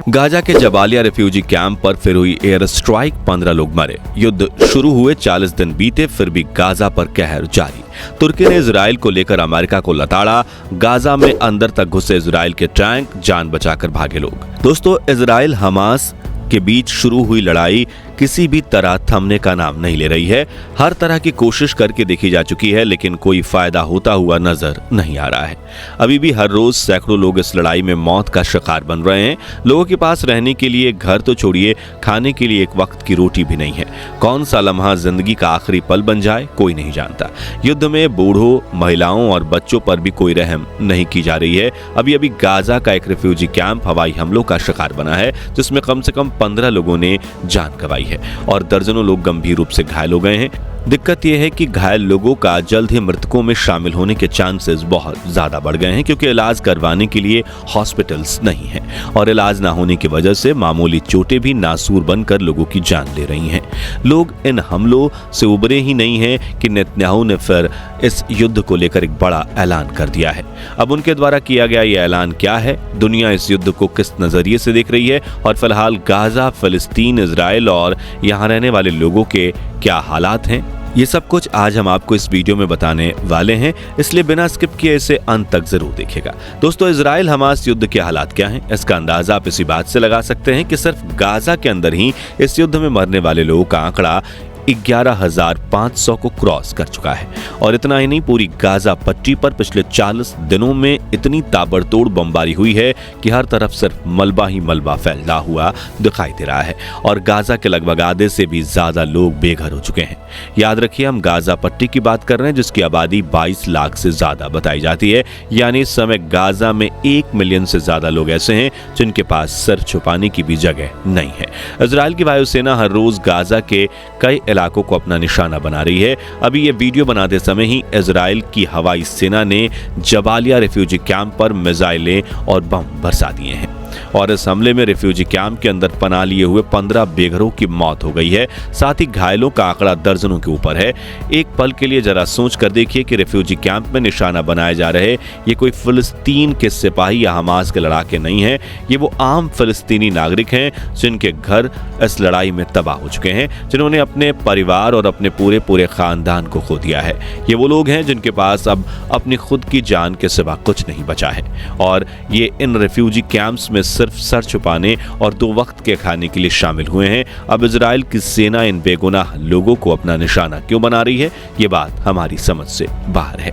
Gaza के Jabalia refugee camp पर फिर हुई एयर स्ट्राइक, 15 लोग मरे। युद्ध शुरू हुए 40 दिन बीते, फिर भी गाजा पर कहर जारी। तुर्की ने इजराइल को लेकर अमेरिका को लताड़ा। गाजा में अंदर तक घुसे इजराइल के टैंक, जान बचाकर भागे लोग। दोस्तों, इजराइल हमास के बीच शुरू हुई लड़ाई किसी भी तरह थमने का नाम नहीं ले रही है। हर तरह की कोशिश करके देखी जा चुकी है, लेकिन कोई फायदा होता हुआ नजर नहीं आ रहा है। अभी भी हर रोज सैकड़ों लोग इस लड़ाई में मौत का शिकार बन रहे हैं। लोगों के पास रहने के लिए घर तो छोड़िए, खाने के लिए एक वक्त की रोटी भी नहीं है। कौन सा लम्हा जिंदगी का आखिरी पल बन जाए, कोई नहीं जानता। युद्ध में बूढ़ों, महिलाओं और बच्चों पर भी कोई रहम नहीं की जा रही है। अभी अभी गाजा का एक रेफ्यूजी कैंप हवाई हमलों का शिकार बना है, जिसमें कम से कम 15 लोगों ने जान गंवाई है और दर्जनों लोग गंभीर रूप से घायल हो गए हैं। दिक्कत यह है कि घायल लोगों का जल्द ही मृतकों में शामिल होने के चांसेस बहुत ज्यादा बढ़ गए हैं, क्योंकि इलाज करवाने के लिए हॉस्पिटल्स नहीं हैं और इलाज ना होने की वजह से मामूली चोटें भी नासूर बनकर लोगों की जान ले रही हैं। लोग इन हमलों से उबरे ही नहीं हैं कि नेतन्याहू ने फिर इस युद्ध को लेकर एक बड़ा ऐलान कर दिया है। अब उनके द्वारा किया गया यह ऐलान क्या है, दुनिया इस युद्ध को किस नजरिए से देख रही है और फिलहाल गाजा, फिलिस्तीन, इजराइल और यहाँ रहने वाले लोगों के क्या हालात हैं, ये सब कुछ आज हम आपको इस वीडियो में बताने वाले हैं, इसलिए बिना स्किप किए इसे अंत तक जरूर देखिएगा। दोस्तों, इजराइल हमास युद्ध के हालात क्या हैं, इसका अंदाजा आप इसी बात से लगा सकते हैं कि सिर्फ गाजा के अंदर ही इस युद्ध में मरने वाले लोगों का आंकड़ा 11,500 को क्रॉस कर चुका है। और इतना ही नहीं, पूरी गाजा पट्टी पर पिछले 40 दिनों में इतनी ताबड़तोड़ बमबारी हुई है कि हर तरफ सिर्फ मलबा ही मलबा फैला हुआ दिखाई दे रहा है और गाजा के लगभग आधे से भी ज्यादा लोग बेघर हो चुके हैं। याद रखिए, हम गाजा पट्टी की बात कर रहे हैं, जिसकी आबादी 22 लाख से ज्यादा बताई जाती है। यानी इस समय गाजा में 1 मिलियन से ज्यादा लोग ऐसे हैं जिनके पास सर छुपाने की भी जगह नहीं है। इजराइल की वायुसेना हर रोज गाजा के कई इलाकों को अपना निशाना बना रही है। अभी ये वीडियो बनाते समय ही इजराइल की हवाई सेना ने जबालिया रेफ्यूजी कैंप पर मिसाइलें और बम बरसा दिए हैं और इस हमले में रेफ्यूजी कैंप के अंदर पनाह लिए हुए 15 बेघरों की मौत हो गई है। साथ ही घायलों का आंकड़ा दर्जनों के ऊपर है। एक पल के लिए जरा सोच कर देखिए कि रेफ्यूजी कैंप में निशाना बनाए जा रहे ये कोई फिलिस्तीन के सिपाही या हमास के लड़ाके नहीं हैं, ये वो आम फिलिस्तीनी नागरिक हैं जिनके घर इस लड़ाई में तबाह हो चुके हैं, जिन्होंने अपने परिवार और अपने पूरे खानदान को खो दिया है। ये वो लोग हैं जिनके पास अब अपनी खुद की जान के सिवा कुछ नहीं बचा है और ये इन रेफ्यूजी कैंप्स में सिर्फ सर छुपाने और 2 वक्त के खाने के लिए शामिल हुए हैं। अब इजराइल की सेना इन बेगुनाह लोगों को अपना निशाना क्यों बना रही है, ये बात हमारी समझ से बाहर है,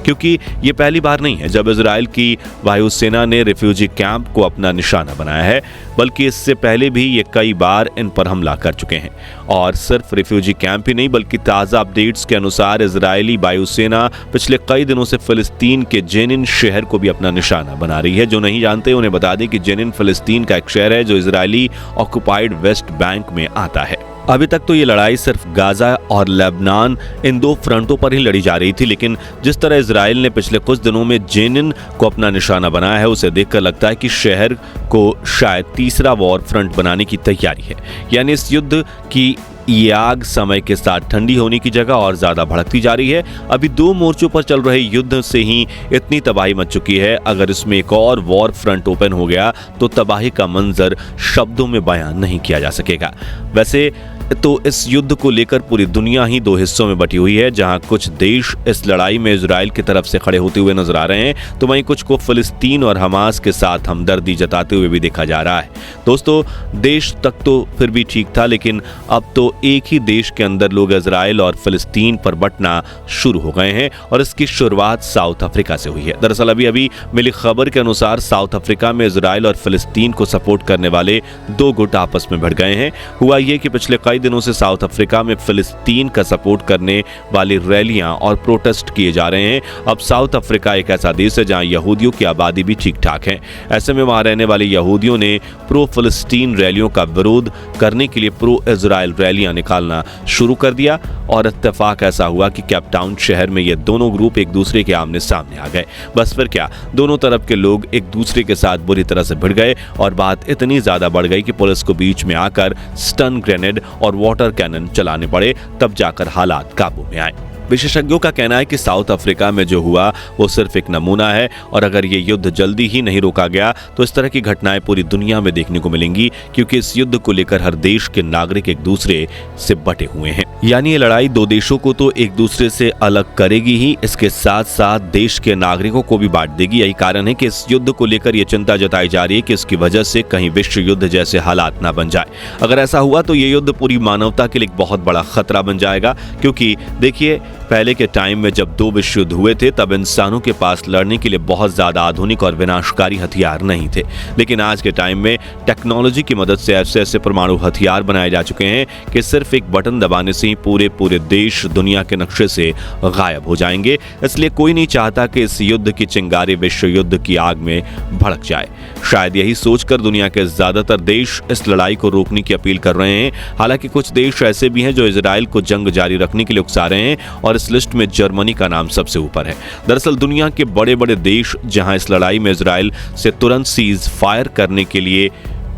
क्योंकि ये पहली बार नहीं है जब इजराइल की वायुसेना ने रेफ्यूजी कैंप को अपना निशाना बनाया है, बल्कि इससे पहले भी ये कई बार इन पर हमला कर चुके हैं। और सिर्फ रेफ्यूजी कैंप ही नहीं, बल्कि ताज़ा अपडेट्स के अनुसार इजरायली वायुसेना पिछले कई दिनों से फिलिस्तीन के जेनिन शहर को भी अपना निशाना बना रही है। जो नहीं जानते उन्हें बता दें कि जेनिन फिलिस्तीन का एक शहर है जो इजरायली ऑक्युपाइड वेस्ट बैंक में आता है। अभी तक तो ये लड़ाई सिर्फ गाजा और लेबनान, इन 2 फ्रंटों पर ही लड़ी जा रही थी, लेकिन जिस तरह इजराइल ने पिछले कुछ दिनों में जेनिन को अपना निशाना बनाया है, उसे देखकर लगता है कि शहर को शायद तीसरा वॉर फ्रंट बनाने की तैयारी है। यानी इस युद्ध की ये आग समय के साथ ठंडी होने की जगह और ज्यादा भड़कती जा रही है। अभी 2 मोर्चों पर चल रहे युद्ध से ही इतनी तबाही मच चुकी है, अगर इसमें एक और वॉर फ्रंट ओपन हो गया तो तबाही का मंजर शब्दों में बयान नहीं किया जा सकेगा। वैसे तो इस युद्ध को लेकर पूरी दुनिया ही 2 हिस्सों में बटी हुई है, जहां कुछ देश इस लड़ाई में इजराइल की तरफ से खड़े होते हुए नजर आ रहे हैं, तो वहीं कुछ को फिलिस्तीन और हमास के साथ हमदर्दी जताते हुए भी देखा जा रहा है। दोस्तों, देश तक तो फिर भी ठीक था, लेकिन अब तो एक ही देश के अंदर लोग इजराइल और फिलिस्तीन पर बंटना शुरू हो गए हैं और इसकी शुरुआत साउथ अफ्रीका से हुई है। दरअसल अभी मिली खबर के अनुसार साउथ अफ्रीका में इजराइल और फिलिस्तीन को सपोर्ट करने वाले 2 गुट आपस में भिड़ गए हैं। हुआ ये कि पिछले कई दिनों से साउथ अफ्रीका में फिलिस्तीन का सपोर्ट करने वाली रैलियां और प्रोटेस्ट किए जा रहे हैं। अब साउथ अफ्रीका एक ऐसा देश है जहां यहूदियों की आबादी भी ठीक ठाक है। ऐसे में वहां रहने वाले यहूदियों ने प्रो फिलिस्तीन रैलियों का विरोध करने के लिए प्रो इजराइल रैलियां निकालना शुरू कर दिया और इत्तेफाक ऐसा हुआ कि केप टाउन शहर में ये दोनों ग्रुप एक दूसरे के आमने सामने आ गए। बस फिर क्या, दोनों तरफ के लोग एक दूसरे के साथ बुरी तरह से भिड़ गए और बात इतनी ज्यादा बढ़ गई कि पुलिस को बीच में आकर स्टन ग्रेनेड और वाटर कैनन चलाने पड़े, तब जाकर हालात काबू में आए। विशेषज्ञों का कहना है कि साउथ अफ्रीका में जो हुआ वो सिर्फ एक नमूना है और अगर ये युद्ध जल्दी ही नहीं रोका गया तो इस तरह की घटनाएं पूरी दुनिया में देखने को मिलेंगी, क्योंकि इस युद्ध को लेकर हर देश के नागरिक एक दूसरे से बटे हुए हैं। यानी ये लड़ाई दो देशों को तो एक दूसरे से अलग करेगी ही, इसके साथ साथ देश के नागरिकों को भी बांट देगी। यही कारण है कि इस युद्ध को लेकर यह चिंता जताई जा रही है कि इसकी वजह से कहीं विश्व युद्ध जैसे हालात ना बन जाए। अगर ऐसा हुआ तो ये युद्ध पूरी मानवता के लिए एक बहुत बड़ा खतरा बन जाएगा, क्योंकि देखिए पहले के टाइम में जब दो विश्व युद्ध हुए थे तब इंसानों के पास लड़ने के लिए बहुत ज्यादा आधुनिक और विनाशकारी हथियार नहीं थे, लेकिन आज के टाइम में टेक्नोलॉजी की मदद से ऐसे ऐसे परमाणु हथियार बनाए जा चुके हैं कि सिर्फ एक बटन दबाने से ही पूरे देश दुनिया के नक्शे से गायब हो जाएंगे। इसलिए कोई नहीं चाहता कि इस युद्ध की चिंगारी विश्व युद्ध की आग में भड़क जाए। शायद यही सोचकर दुनिया के ज्यादातर देश इस लड़ाई को रोकने की अपील कर रहे हैं। हालांकि कुछ देश ऐसे भी हैं जो इजराइल को जंग जारी रखने के लिए उकसा रहे हैं और इस लिस्ट में जर्मनी का नाम सबसे ऊपर है। दरअसल दुनिया के बड़े बड़े देश जहां इस लड़ाई में इजराइल से तुरंत सीज फायर करने के लिए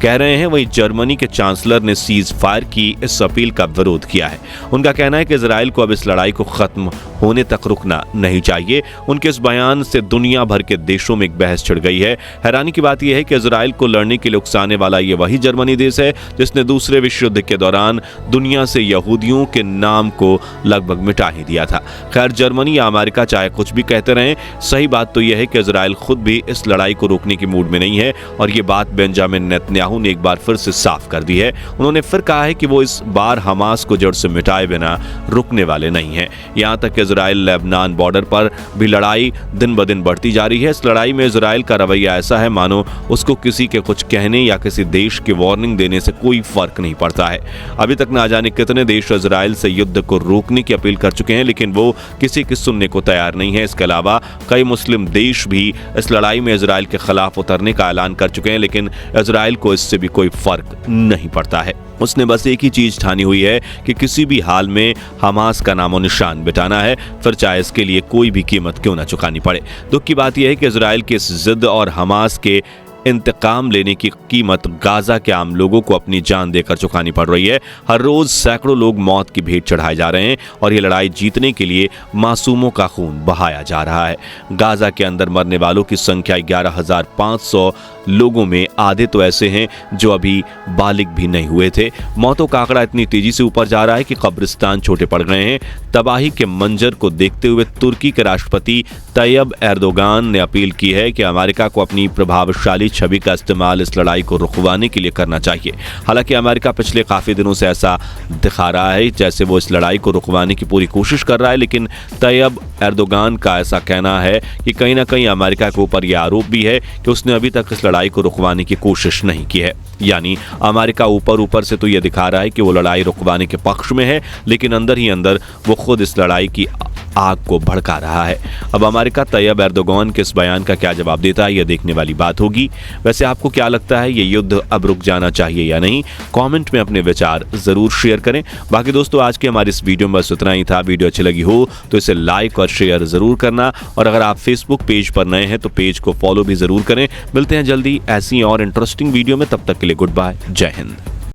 कह रहे हैं, वहीं जर्मनी के चांसलर ने सीज फायर की इस अपील का विरोध किया है। उनका कहना है कि इजराइल को अब इस लड़ाई को खत्म होने तक रुकना नहीं चाहिए। उनके इस बयान से दुनिया भर के देशों में एक बहस छिड़ गई है। हैरानी की बात यह है कि इजराइल को लड़ने के लिए उकसाने वाला ये वही जर्मनी देश है जिसने दूसरे विश्व युद्ध के दौरान दुनिया से यहूदियों के नाम को लगभग मिटा ही दिया था। खैर, जर्मनी या अमेरिका चाहे कुछ भी कहते रहें, सही बात तो यह है कि इजराइल खुद भी इस लड़ाई को रोकने की मूड में नहीं है और ये बात बेंजामिन नेतन्याहू ने एक बार फिर से साफ कर दी है। उन्होंने फिर कहा है कि वो इस बार हमास को जड़ से मिटाए बिना रुकने वाले नहीं हैं। यहां तक इजराइल लेबनान बॉर्डर पर भी लड़ाई दिन ब दिन बढ़ती जा रही है। इस लड़ाई में इजराइल का रवैया ऐसा है मानो उसको किसी के कुछ कहने या किसी देश के वार्निंग देने से कोई फर्क नहीं पड़ता है। अभी तक ना जाने कितने देश इजराइल से युद्ध को रोकने की अपील कर चुके हैं, लेकिन वो किसी की सुनने को तैयार नहीं है। इसके अलावा कई मुस्लिम देश भी इस लड़ाई में इजराइल के खिलाफ उतरने का ऐलान कर चुके हैं, लेकिन इजराइल को इससे भी कोई फर्क नहीं पड़ता है। उसने बस एक ही चीज ठानी हुई है कि किसी भी हाल में हमास का नामो निशान मिटाना है, फिर चाहे इसके लिए कोई भी कीमत क्यों ना चुकानी पड़े। दुख की बात यह है कि इजराइल की इस जिद और हमास के इंतकाम लेने की कीमत गाजा के आम लोगों को अपनी जान देकर चुकानी पड़ रही है। हर रोज सैकड़ों लोग मौत की भेंट चढ़ाए जा रहे हैं और ये लड़ाई जीतने के लिए मासूमों का खून बहाया जा रहा है। गाजा के अंदर मरने वालों की संख्या 11,500 लोगों में आधे तो ऐसे हैं जो अभी बालिग भी नहीं हुए थे। मौतों का आंकड़ा इतनी तेजी से ऊपर जा रहा है कि कब्रिस्तान छोटे पड़ गए हैं। तबाही के मंजर को देखते हुए तुर्की के राष्ट्रपति तैयब एर्दोगान ने अपील की है कि अमेरिका को अपनी प्रभावशाली छवि का इस्तेमाल इस लड़ाई को रुकवाने के लिए करना चाहिए। हालांकि अमेरिका पिछले काफी दिनों से ऐसा दिखा रहा है जैसे वो इस लड़ाई को रुकवाने की पूरी कोशिश कर रहा है, लेकिन तैयब एर्दोगान का ऐसा कहना है कि कहीं ना कहीं अमेरिका के ऊपर यह आरोप भी है कि उसने अभी तक इस लड़ाई को रुकवाने की कोशिश नहीं की है। यानी अमेरिका ऊपर से तो यह दिखा रहा है कि वो लड़ाई रुकवाने के पक्ष में है, लेकिन अंदर ही अंदर वो खुद इस लड़ाई की आग को भड़का रहा है। अब अमेरिका तैयब एर्दोगान के इस बयान का क्या जवाब देता है, यह देखने वाली बात होगी। वैसे आपको क्या लगता है, ये युद्ध अब रुक जाना चाहिए या नहीं? कमेंट में अपने विचार जरूर शेयर करें। बाकी दोस्तों, आज की हमारी इस वीडियो में बस इतना ही था। वीडियो अच्छी लगी हो तो इसे लाइक और शेयर जरूर करना, और अगर आप फेसबुक पेज पर नए हैं तो पेज को फॉलो भी जरूर करें। मिलते हैं जल्दी ऐसी और इंटरेस्टिंग वीडियो में, तब तक के लिए गुड बाय, जय हिंद।